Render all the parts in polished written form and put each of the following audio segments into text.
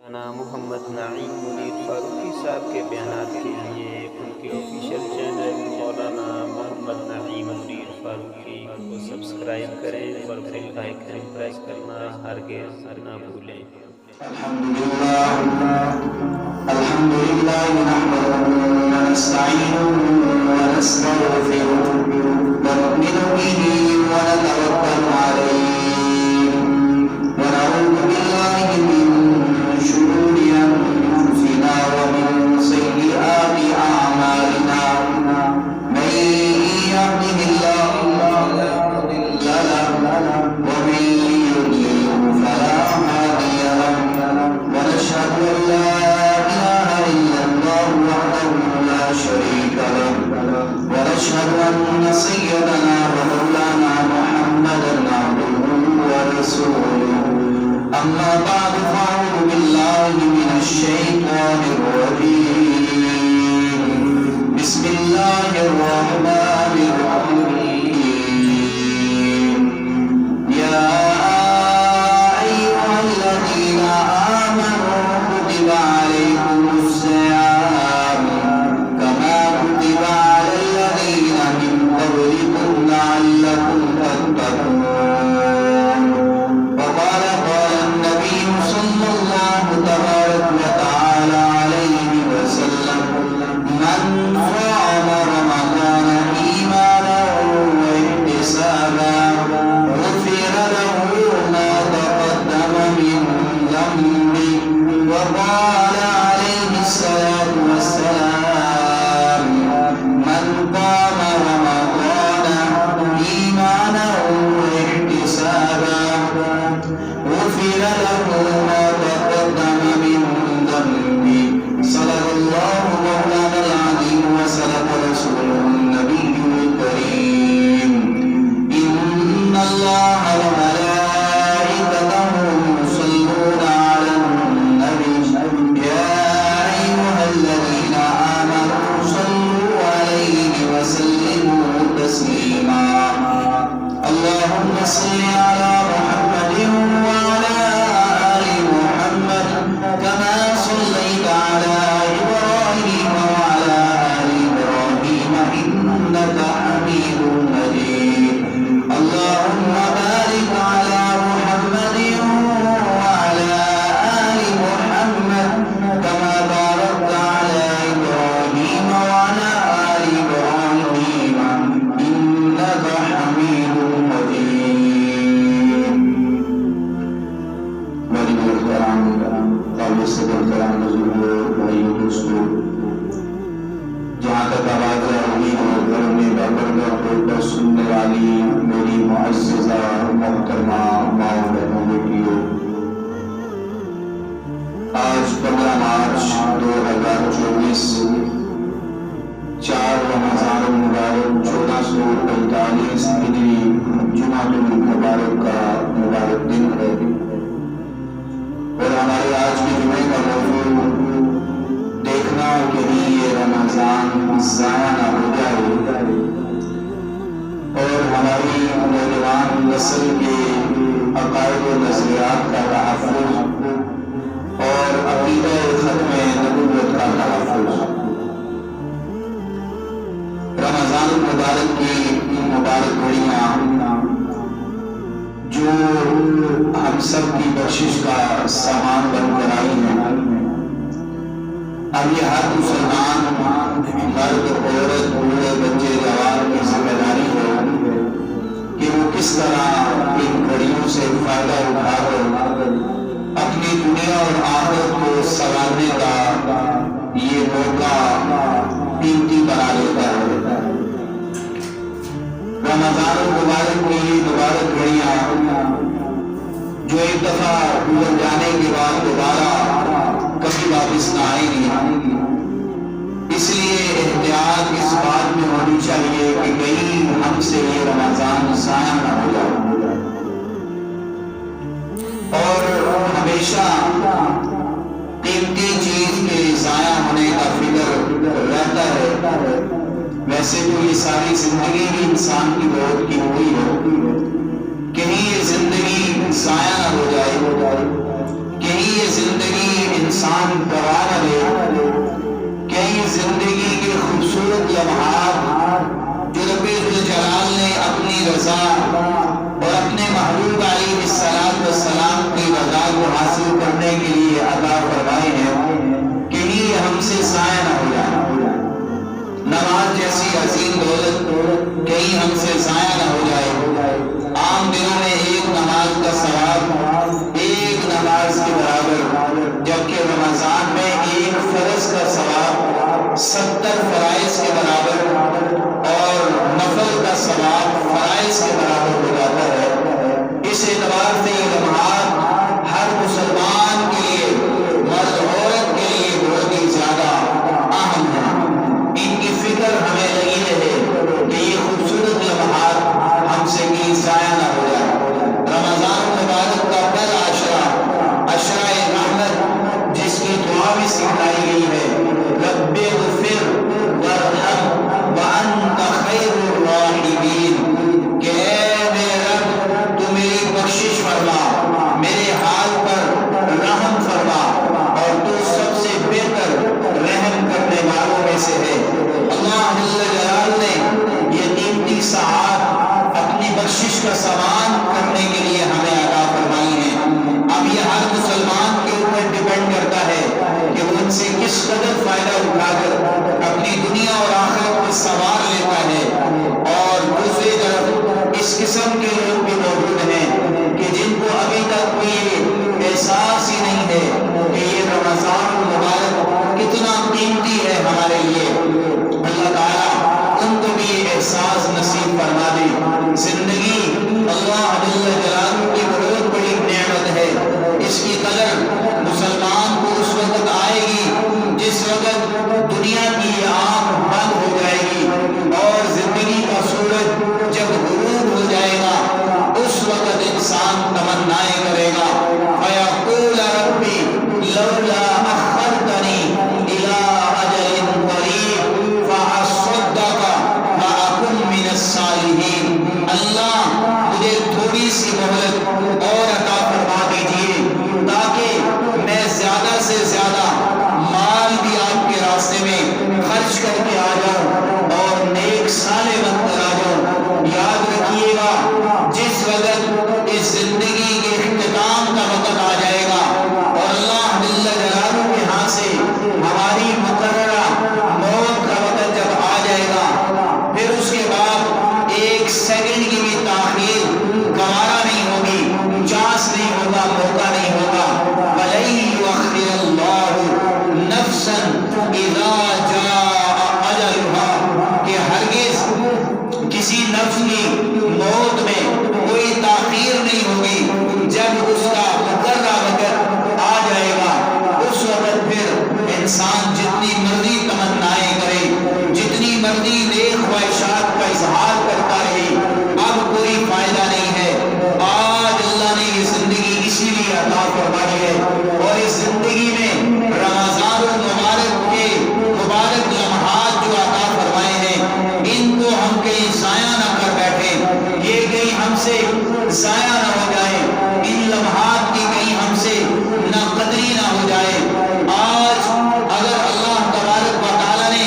مولانا محمد نعیم منیر فاروقی صاحب کے بیانات کے لیے ان کے آفیشیل چینل مولانا محمد نعیم منیر فاروقی کو سبسکرائب کریں اور بیل آئیکن پریس کرنا ہرگز نہ بھولیں۔ الحمدللہ نحمده ونستعینه ونستغفره ونؤمن به ونتوکل علیہ ونعوذ باللہ من شرور انفسنا ومن سیئات اعمالنا من یهده اللہ فلا مضل له ومن یضلل فلا هادی له ونشهد ان لا اله الا الله وحده لا شريك له ونشهد ان سيدنا ومولانا محمدا عبده ورسوله اما بعد فاعوذ بالله من الشيطان الرجيم بسم الله الرحمن الرحيم يا ايها الذين امنوا كتب عليكم الصيام كما كتب على الذين من قبلكم لعلكم تتقون وقال النبي صلى الله تبارك وتعالى عليه وسلم من صام رمضان إيمانا واحتسابا غفر له ما تقدم من ذنبه وقال عليه الصلاة والسلام من قام رمضان إيمانا واحتسابا غفر له ما تقدم من ذنبه صدق الله مولانا العظيم وصدق رسوله النبي الكريم إن الله وملائكته يصلون على النبي يا أيها الذين آمنوا صلوا عليه وسلموا تسليما اللهم صل على محمد وعلى آل محمد كما صليت على إبراهيم وعلى آل إبراهيم إنك حميد مجيد اللهم بارك على محمد وعلى آل محمد كما باركت على إبراهيم وعلى آل إبراهيم إنك حميد مجيد بڑی محترم قابل صدر کرام بزرگوں بھائیوں دوستوں جہاں تک آواز امید اور گھر میں بیٹھ کر پر سننے والی میری معززہ محترمہ ماؤں بہنوں بیٹیوں آج 15 مارچ 2024 4 رمضان المبارک 1445 ہجری جمعۃ المبارک کا مبارک دن ہے اور ہمارے آج کے جمعے کا موضوع دیکھنا کہ یہ رمضان ضائع نہ ہو جائے اور ہماری نوجوان نسل کے عقائد و نظریات کا تحفظ اور عقیدہ ختم نبوت کا تحفظ۔ رمضان المبارک کی مبارک گھڑیاں جو ہم سب کی بخشش کا سامان بن کر آئی ہیں، اب یہ ہر مسلمان مرد عورت بوڑھے بچے جوان کی ذمہ داری ہے کہ وہ کس طرح ان گھڑیوں سے فائدہ اٹھا کر اپنی دنیا اور آخرت کو سنوارنے کا یہ موقع قیمتی بنا لیتا ہے۔ رمضان المبارک کی یہ مبارک گھڑیاں جو ایک دفعہ گزر جانے کے بعد دوبارہ کبھی واپس نہ آئیں گی، اس لیے احتیاط اس بات میں ہونی چاہیے کہ کہیں ہم سے یہ رمضان ضائع نہ ہو جائے اور ہمیشہ قیمتی چیز کے ضائع ہونے کا فکر رہتا ہے۔ ویسے تو یہ ساری زندگی ہی انسان کی بہت قیمتی ہے، کہیں یہ زندگی ضائع نہ ہو جائے، کہیں یہ زندگی انسان گوا نہ دے، کئی زندگی کے خوبصورت لمحات جو رب ذوالجلال نے اپنی رضا اور اپنے محبوب علیہ السلام کی رضا کو حاصل کرنے کے لیے عطا فرمائے ہیں، کہیں ہم سے ضائع نہ ہو جائے۔ نماز جیسی عظیم دولت کہیں ہم سے ضائع نہ ہو جائے۔ عام دنوں میں ایک نماز کا ثواب ایک نماز کے برابر، جبکہ رمضان میں ایک فرض کا ثواب 70 فرائض کے برابر اور نفل کا ثواب فرائض کے برابر ہو جاتا ہے۔ اس اعتبار سے یہ لمحات ہر مسلمان کے لیے، مرد عورت کے لیے بہت ہی زیادہ اہم ہیں۔ ان کی فکر ہمیں لگی رہے کہ یہ خوبصورت لمحات ہم سے کہیں ضائع نہ ہو جائے۔ رمضان مبارک کا پہلا عشرہ رحمت، جس کی دعا بھی سکھائی گئی ہے، رب اغفر وارحم وانت خیر الراحمین، کہ اے میرے رب تو میری بخشش فرما، میرے حال پر رحم فرما، اور تو سب سے بہتر رحم کرنے والوں میں سے ہے۔ اللہ جل جلالہ نے یہ قیمتی ساعات اپنی بخشش کا سامان کرنے کے لیے ہمیں عطا فرمائی ہے۔ اب یہ ہر مسلمان کے اوپر ڈیپینڈ کرتا ہے کہ وہ ان سے کس قدر فائدہ اٹھا کر اپنی دنیا اور آخرت کو سنوار لیتا ہے۔ اور دوسری طرف اس قسم کے لوگ بھی موجود ہیں کہ جن کو ابھی تک کوئی احساس ہی نہیں ہے کہ یہ رمضان المبارک کتنا قیمتی ہے ہمارے لیے۔ اللہ تعالیٰ ان کو بھی یہ احساس نصیب فرما دے۔ زندگی اللہ جل جلالہ کی بہت بڑی نعمت ہے، اس کی قدر مسلمان کو اس وقت آئے گی جس وقت دنیا کی آنکھ بند ہو جائے گی اور زندگی کا سورج جب غروب ہو جائے گا، اس وقت انسان تمنائیں کرے گا، فَيَقُولَ رَبِّ لَوْلَا أَخَّرْتَنِي إِلَىٰ أَجَلٍ قَرِيبٍ فَأَصَّدَّقَ وَأَكُن مِّنَ الصَّالِحِينَ۔ اللہ مجھے تھوڑی سی مہلت اور عطا فرما دیجیے تاکہ میں زیادہ سے زیادہ مال بھی آپ کے راستے میں خرچ کر کے آ جاؤں اور نیک صالح بن کر آ جاؤں۔ یاد رکھیے گا، جس وقت اس زندگی کے اختتام کا وقت آ جائے گا اور اللہ جل جلالہ کے ہاں سے ہماری مقررہ موت کا وقت جب آ جائے گا، پھر اس کے بعد ایک سیکنڈ کی بھی تاخیر گوارا نہیں ہوگی، چانس نہیں ہوگا، موقع نہیں ہوگا۔ وَلَن يُؤَخِّرَ اللَّهُ نَفْسًا إِذَا جَاءَ أَجَلُهَا، کہ ہرگز کسی نفس کی موت میں کوئی تاخیر نہیں ہوگی۔ جب اس کا مقررہ وقت آ جائے گا، اس وقت پھر انسان جتنی مرضی تمنائیں کرے، جتنی مرضی نیک خواہشات کا اظہار کرتا رہے، اب کوئی فائدہ نہیں ہے۔ آج اللہ نے یہ زندگی اسی لیے عطا فرمائی ہے، اور اس زندگی میں رمضان المبارک کے مبارک لمحات جو عطا فرمائے ہیں، ان کو ہم کہیں ضائع نہ کر بیٹھیں، یہ کہیں ہم سے ضائع نہ ہو جائے، ان لمحات کی کہیں ہم سے نہ قدری نہ ہو جائے۔ آج اگر اللہ تبارک و تعالیٰ نے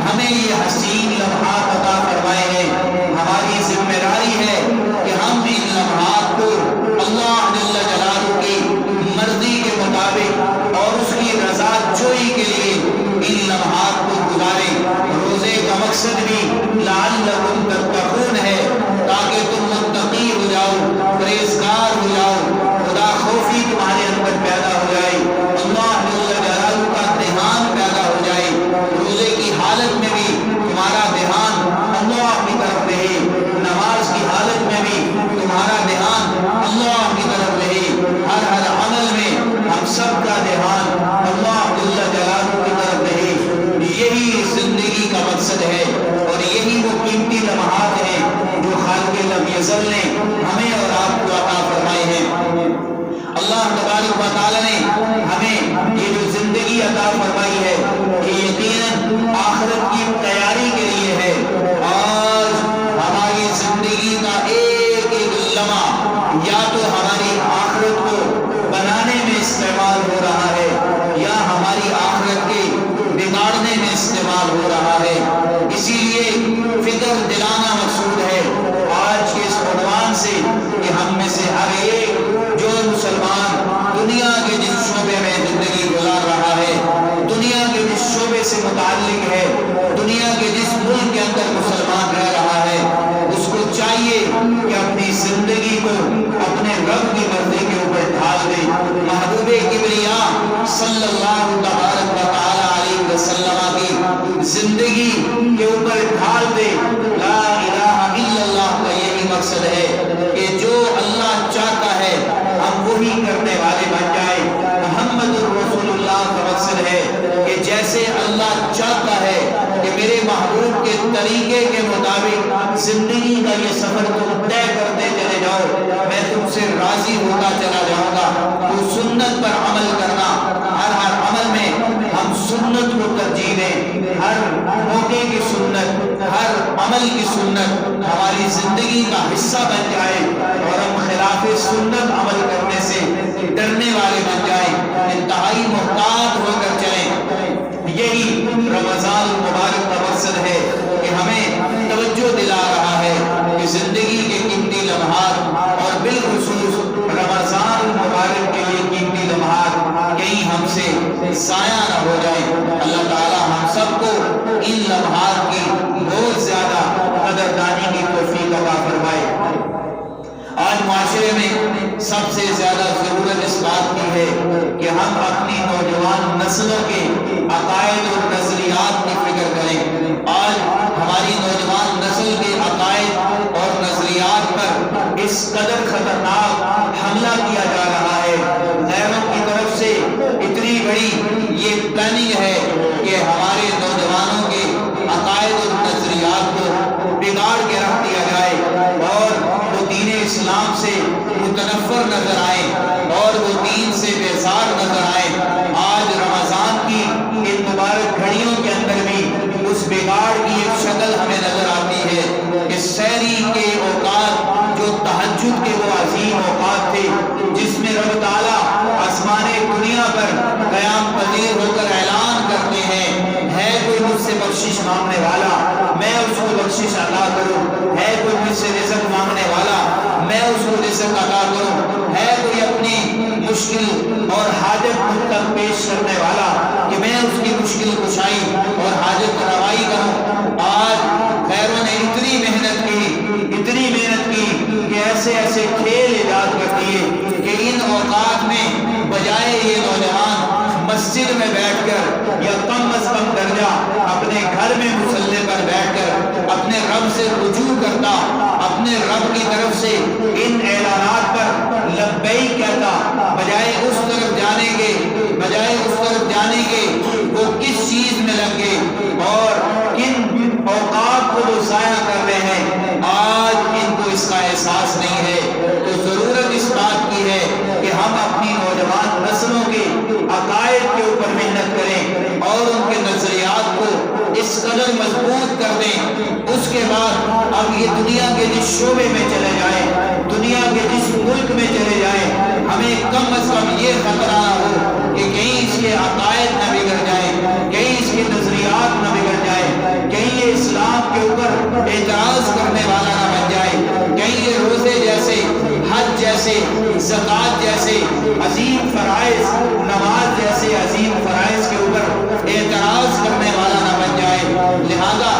ہمیں یہ حسین لمحات عطا فرمائے ہیں، ہماری ذمہ داری ہے کہ ہم ان لمحات کو اللہ جل جلالہ کی مرضی کے مطابق اور اس کی رضا جوئی کے لیے ان لمحات کو گزاریں۔ روزے کا مقصد بھی لعلکم تتقون ہے، تاکہ تم متقی ہو جاؤ، پرہیزگار ہو جاؤ، خدا خوفی تمہارے اندر پیدا ہو جائے، اللہ جل جلالہ کا دھیان پیدا ہو جائے، روزے کی حالت میں بھی تمہارا دھیان اللہ کی طرف رہے، نماز کی حالت میں بھی تمہارا دھیان اللہ کی طرف رہے، ہر عمل میں ہم سب کا دھیان اللہ جل جلالہ کی طرف رہے۔ یہی زندگی کا مقصد ہے، اور یہی وہ قیمتی لمحات ہیں جو خالق لم یزل نے ہمیں اور آپ کو عطا فرمائے ہیں۔ اللہ تبارک و تعالیٰ نے ہمیں یہ جو زندگی عطا فرمائی ہے، یہ یقیناً آخرت کی تیاری کے لیے ہے۔ آج ہماری زندگی کا ایک ایک لمحہ یا تو ہماری آخرت کو بنانے میں استعمال ہو رہا ہے، یا صلی اللہ تبارک و تعالی علیہ وسلم کی زندگی کے اوپر ڈھال دے۔ لا الہ الا اللہ کا یہی مقصد ہے کہ جو اللہ چاہتا ہے ہم وہی کرنے والے بن جائیں۔ محمد رسول اللہ کا مقصد ہے کہ جیسے اللہ چاہتا ہے کہ میرے محبوب کے طریقے کے مطابق زندگی کا یہ سفر تم طے کرتے چلے جاؤ، میں تم سے راضی ہوتا چلا جاؤں گا۔ تو سنت پر عمل کرنا، ہر عمل میں ہم سنت کو ترجیح دیں، ہر موقع کی سنت، ہر عمل کی سنت ہماری زندگی کا حصہ بن جائے اور ہم خلاف سنت عمل کرنے سے ڈرنے والے بن جائیں، انتہائی محتاط ہو کر چلیں۔ یہی رمضان المبارک کا مقصد ہے کہ ہمیں توجہ دلا رہا ہے کہ زندگی کے قیمتی لمحات اور بالخصوص رمضان المبارک کے لیے قیمتی لمحات کہیں ہم سے ضائع نہ ہو جائیں۔ اللہ تعالی ہم سب کو ان لمحات کی بہت زیادہ قدردانی کی توفیق عطا فرمائے۔ آج معاشرے میں سب سے زیادہ ضرورت اس بات کی ہے کہ ہم اپنی نوجوان نسلوں کے عقائد اور نظریات کی فکر کریں۔ آج ہماری نوجوان نسل کے عقائد اور نظریات پر اس قدر خطرناک حملہ کیا جا رہا ہے، غیروں کی طرف سے اتنی بڑی یہ پلاننگ ہے کہ ہمارے نوجوانوں کے عقائد اور نظریات کو بگاڑ کے رکھ دیا جائے اور وہ دین اسلام سے متنفر نظر آئے اور وہ دین سے بیزار نظر آئے۔ آج رمضان کی ان مبارک گھڑیوں کے اندر بھی اس بگاڑ کی ایک شکل ہمیں نظر آتی ہے کہ سحری کے اوقات جو تہجد کے وہ عظیم اوقات تھے جس میں رب تعالیٰ آسمان دنیا پر قیام پذیر ہو کر اعلان کرتے ہیں، ہے کوئی مجھ سے بخشش مانگنے والا میں اس کو بخشش عطا کروں، ہے کوئی مجھ سے رزق مانگنے والا میں اس کو رزق عطا کروں، ہے کوئی اپنی مشکل اور حاجت مجھ تک پیش کرنے والا کہ میں اس کی مشکل کشائی اور حاجت روائی کروں۔ آج غیروں نے اتنی محنت کی کہ ایسے ایسے کھیل ایجاد کر دیے کہ ان اوقات میں بجائے یہ نوجوان مسجد میں بیٹھ کر یا کم از کم درجہ اپنے گھر میں مصلی پر بیٹھ کر اپنے رب سے رجوع کرتا، اپنے رب کی طرف سے ان اعلانات پر لبیک کہتا، بجائے اس طرف جانے کے وہ کس چیز میں لگ گئے اور کن اوقات کو وہ ضائع کر رہے ہیں، آج ان کو اس کا احساس نہیں ہے۔ تو ضرورت اس بات کی ہے کہ ہم اپنی نوجوان نسلوں کے عقائد کے اوپر محنت کریں اور ان کے نظریات کو اس قدر مضبوط کر دیں۔ اس کے بعد اب یہ دنیا کے جس شعبے میں چلے جائیں، دنیا کے جس ملک میں چلے جائیں، ہمیں کم از کم یہ خطرہ نہ ہو کہ کہیں اس کے عقائد نہ بگڑ جائیں، کہیں اس کے نظریات نہ بگڑ جائیں، کہیں یہ اسلام کے اوپر اعتراض کرنے والا نہ بن جائے، کہیں یہ روزے جیسے، حج جیسے، زکوٰۃ جیسے عظیم فرائض، نماز جیسے عظیم فرائض کے اوپر اعتراض کرنے والا نہ بن جائے۔ لہذا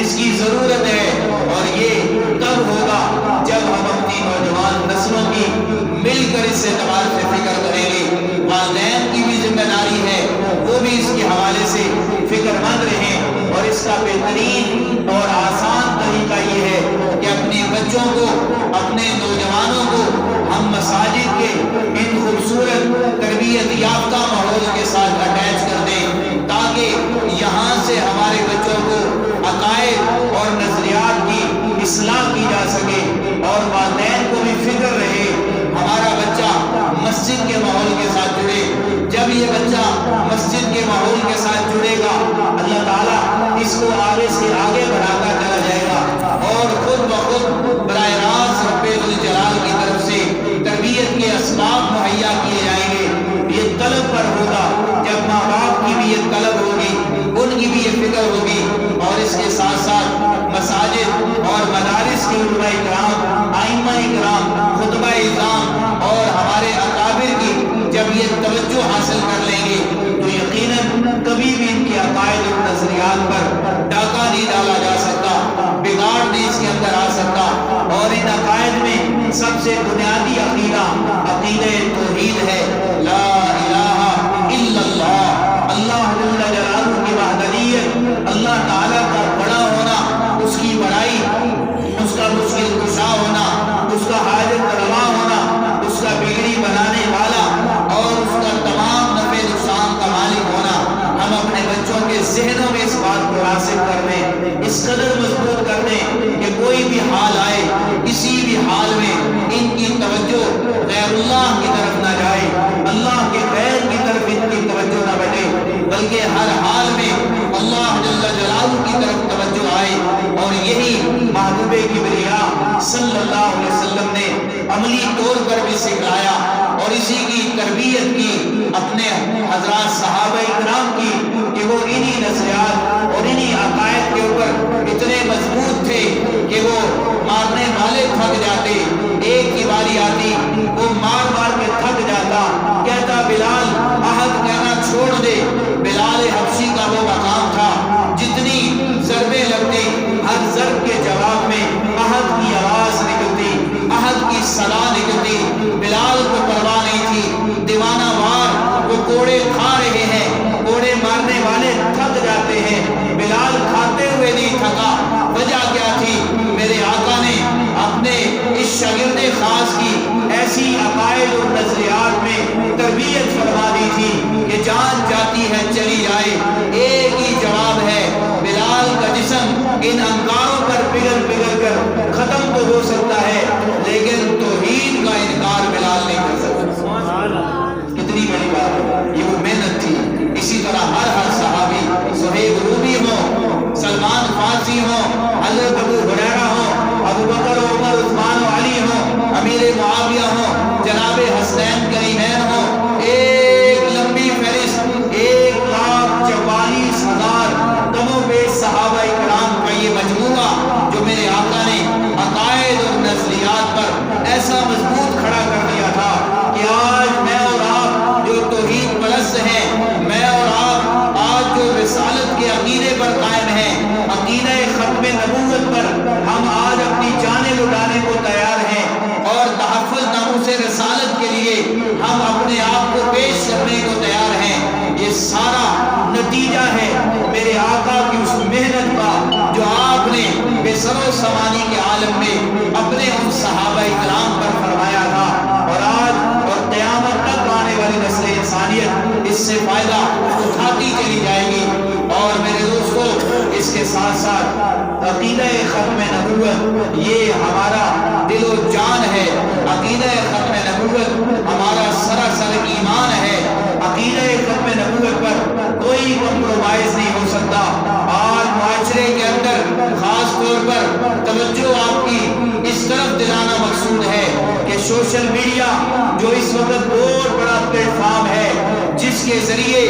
اس کی ضرورت ہے اور یہ تب ہوگا جب ہم اپنی نوجوان نسلوں کی مل کر اس اعتبار سے فکر کریں گے۔ والدین کی بھی ذمہ داری ہے، وہ بھی اس کے حوالے سے فکر مند رہیں اور اس کا بہترین اور آسان طریقہ یہ ہے کہ اپنے بچوں کو، اپنے نوجوانوں کو ہم مساجد کے ان خوبصورت تربیت یافتہ ماحول کے ساتھ اٹیچ کر دیں تاکہ یہاں سے ہمارے بچوں کو عقائد اور نظریات کی اصلاح کی جا سکے اور والدین کو بھی فکر رہے ہمارا بچہ مسجد کے ماحول کے ساتھ جڑے۔ جب یہ بچہ مسجد کے ماحول کے ساتھ جڑے گا، اللہ تعالیٰ اس کو آگے سے آگے بڑھاتا چلا جائے گا اور خود بخود براہ راست رب ذوالجلال کی طرف سے تربیت کے اسباب مہیا کیے جائیں گے۔ یہ طلب پر ہوگا، جب ماں باپ کی بھی یہ طلب ہوگی، ان کی بھی یہ فکر ہوگی اور اس کے ساتھ ساتھ مساجد اور مدارس کے علماء کرام، ائمہ کرام، خطبہ اعظام اور ہمارے اکابر کی جب یہ توجہ حاصل کر لیں گے تو یقیناً کبھی بھی ان کے عقائد اور نظریات پر ڈاکہ نہیں ڈالا جا سکتا، بگاڑ نہیں اس کے اندر آ سکتا۔ اور ان عقائد میں سب سے بنیادی عقیدہ توحید ہے، لا الہ اس قدر مضبوط کر دیں کہ کوئی بھی حال آئے، کسی بھی حال میں ان کی توجہ غیر اللہ کی طرف نہ جائے، اللہ کے غیر کی طرف ان کی توجہ نہ بڑھے، بلکہ ہر حال میں اللہ جل جلالہ کی طرف توجہ آئے۔ اور یہی محبوب کبریا صلی اللہ علیہ وسلم نے عملی طور پر بھی سکھلایا اور اسی کی تربیت کی اپنے حضرات صحابہ کرام کی کہ وہ انہی نظریات اور انہی عقائد کے اوپر اتنے مضبوط تھے کہ وہ مارنے والے تھک جاتے، ایک کی باری آتی وہ مار مار کے تھک جاتا، کہتا بلال عہد کہنا چھوڑ دے۔ بلال حبشی کا وہ مقام تھا، جتنی ضربیں لگتی ہر ضرب کے جواب میں عہد کی آواز نکلتی، عہد کی صدا نکلتی۔ بلال کو پرواہ نہیں تھی، دیوانہ وار وہ کوڑے کھا رہے ہیں، کوڑے مارنے والے تھک جاتے ہیں، بلال کھاتے ہوئے نہیں تھکا۔ وجہ کیا تھی؟ میرے آقا نے اپنے اس شاگرد خاص کی ایسی عقائد اور نظریات میں تربیت فرما دی تھی کہ جان جاتی ہے چلی جائے، ایک ہی جواب ہے۔ بلال کا جسم ان انگاروں پر پگھل پگھل کر ختم تو ہو سکتا ہے، لیکن توحید کا انکار بلال نہیں کر سکتا۔ کتنی بڑی بات ہے، یہ وہ محنت تھی۔ اسی طرح ہر صحابی، صہیب رومی ہو، سلمان فارسی ہو، حضرت ابو ہریرہ ہو، ابو بکر و عمر عثمان و علی ہو، امیر معاویہ ہو، جناب حسنین کریمین ہو، ایک لمبی فہرست 1,44,000 کم و بیش صحابہ کرام کا یہ مجموعہ جو میرے آقا نے عقائد اور نظریات پر ایسا مضبوط کھڑا کر دیا تھا کہ آج میں اور آپ جو توحید پرست ہیں، میں اور آپ آج جو رسالت کے عقیدے پر قائم ہیں، عقیدہ ختم نبوت پر ہم آج اپنی جانیں لٹانے کو تیار ہیں اور تحفظ ناموس رسالت کے لیے ہم اپنے آپ کو پیش کرنے کو تیار ہیں۔ یہ سارا نتیجہ ہے میرے آقا کی اس محنت کا جو آپ نے بے سر و سامانی کے عالم میں اپنے ان صحابہ کرام پر فرمایا تھا، اور آج اور قیامت تک آنے والی نسل انسانیت اس سے فائدہ اٹھاتی چلی جائے گی۔ اور میرے دوستو، اس کے ساتھ ساتھ عقیدہ ختم نبوت یہ ہمارا دل و جان ہے، عقیدہ ختم نبوت ہمارا سراسر ایمان ہے، عقیدہ ختم نبوت پر کوئی کمپرومائز نہیں ہو سکتا۔ آج معاشرے کے اندر خاص طور پر توجہ آپ کی اس طرف دلانا مقصود ہے کہ سوشل میڈیا جو اس وقت بہت بڑا پلیٹ فارم ہے، جس کے ذریعے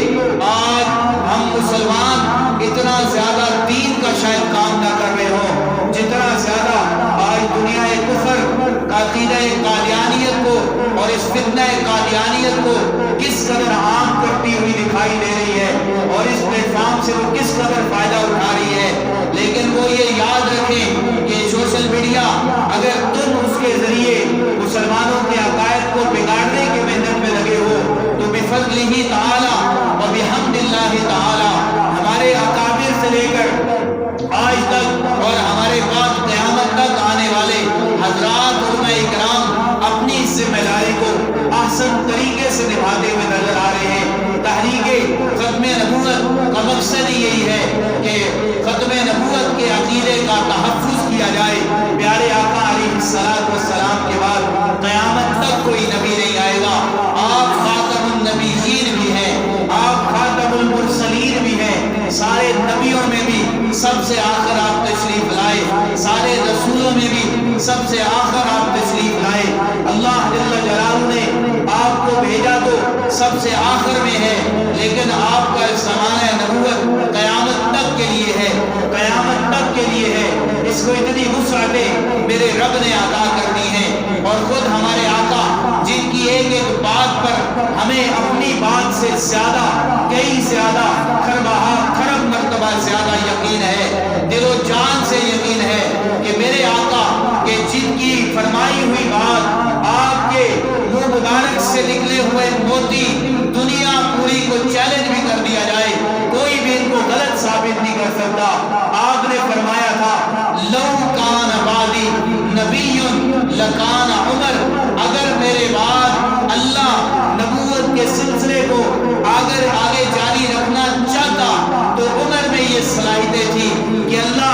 آج ہم مسلمان اتنا زیادہ دین کا شاید کام نہ کر رہے ہوں جتنا زیادہ آج دنیا کفر عقیدہ قادیانیت کو اور اس فتنہ قادیانیت کو کس قدر عام کرتی ہوئی دکھائی دے رہی ہے اور اس پلیٹ فارم سے وہ کس قدر فائدہ اٹھا رہی ہے۔ لیکن وہ یہ یاد رکھیں کہ سوشل میڈیا اگر تم اس کے ذریعے مسلمانوں کے عقائد کو بگاڑنے کی محنت میں لگے ہو تو بفضلہ تعالی و بحمد اللہ تعالی ہمارے اکابر سے لے کر آج تک اور ہمارے بعد قیامت تک آنے والے حضرات علماء کرام اپنی ذمہ داری کو احسن طریقے سے نبھاتے ہوئے نظر آ رہے ہیں۔ تحریک ختم نبوت کا مقصد یہی ہے کہ ختم نبوت کے عقیدے کا تحفظ کیا جائے۔ پیارے آقا علیہ السلام کے بعد قیامت تک کوئی نبی نہیں آئے گا۔ آپ خاتم النبیین بھی ہیں، آپ خاتم المرسلین بھی ہیں، سارے نبیوں میں بھی سب سے آخر آپ تشریف لائے، سارے رسولوں میں بھی سب سے آخر آپ تشریف لائے۔ اللہ جل جلالہ نے آپ کو بھیجا تو سب سے آخر میں ہے، لیکن آپ کا زمانہ نبوت قیامت تک کے لیے ہے، قیامت تک کے لیے ہے۔ اس کو اتنی وسعتیں میرے رب نے عطا کر دی ہیں، اور خود ہمارے آقا جن کی ایک ایک بات پر ہمیں اپنی بات سے زیادہ، کئی زیادہ، خرب مرتبہ زیادہ یقین ہے، دل و جان سے یقین ہے کہ میرے آقا کہ جن کی فرمائی ہوئی بات آپ کے منہ مبارک سے نکلے ہوئے موتی دنیا پوری کو چیلنج بھی کر دیا جائے، کوئی بھی ان کو غلط ثابت نہیں کر سکتا۔ آپ نے فرمایا تھا لو کان بعدی نبی لکان عمر، اگر میرے بعد اللہ نبوت کے سلسلے کو آگے جاری رکھنا چاہتا تو عمر میں یہ صلاحیتیں تھی کہ اللہ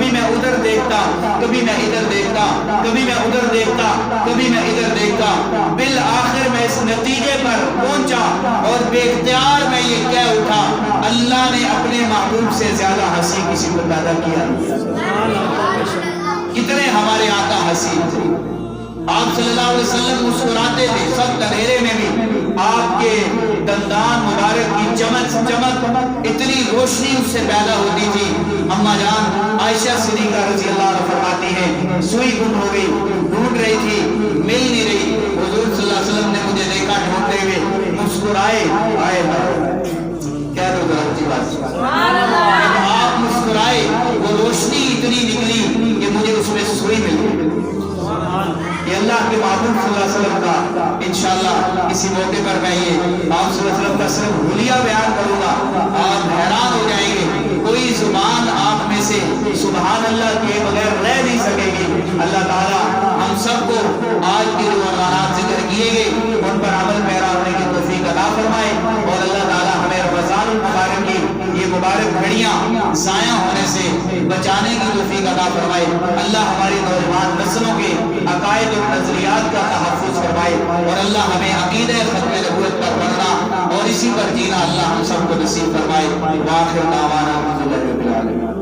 کبھی میں ادھر دیکھتا، کبھی میں ادھر دیکھتا، کبھی میں ادھر دیکھتا، کبھی میں ادھر دیکھتا، بالآخر میں اس نتیجے پر پہنچا اور بے اختیار میں یہ کہہ اٹھا، اللہ نے اپنے محبوب سے زیادہ ہنسی کسی کو پیدا کیا۔ کتنے ہمارے آقا ہنسی تھے، آپ صلی اللہ علیہ وسلم مسکراتے تھے، سخت اندھیرے میں بھی آپ کے دندان مبارک کی چمک اتنی روشنی اس سے پیدا ہوتی تھی۔ اما جان عائشہ صدیقہ رضی اللہ عنہا فرماتی ہیں سوئی گم ہو گئی، ڈھونڈ رہی تھی، مل نہیں رہی، حضور صلی اللہ علیہ وسلم نے مجھے دیکھا ڈھونڈتے ہوئے، مسکرائے، آئے کہہ دو ذرا اچھی بات، آپ مسکرائے، وہ روشنی اتنی نکلی کہ مجھے اس میں سوئی مل گئی۔ یہ اللہ کے محبوب صلی اللہ علیہ وسلم کا انشاءاللہ کسی موقع پر میں یہ آپ صلی اللہ علیہ وسلم کا صرف حلیہ بیان کروں گا، آپ حیران ہو جائیں گے، کوئی زبان آپ میں سے سبحان اللہ کے بغیر رہ نہیں سکے گی۔ اللہ تعالیٰ ہم سب کو آج کے جو عنوانات ذکر کیے گئے ان پر عمل پیرا ہونے کی توفیق عطا فرمائے، اور اللہ تعالیٰ ہمیں رمضان المبارک کی یہ مبارک گھڑیاں ضائع ہونے سے بچانے کی توفیق عطا فرمائے۔ اللہ ہماری نوجوان نسلوں کے عقائد اور نظریات کا تحفظ فرمائے، اور اللہ ہمیں عقیدہ ختم نبوت پر پڑھنا اور اسی پر جینا اللہ ہم سب کو نصیب فرمائے۔ وآخر دعوانا الحمدللہ رب العالمین۔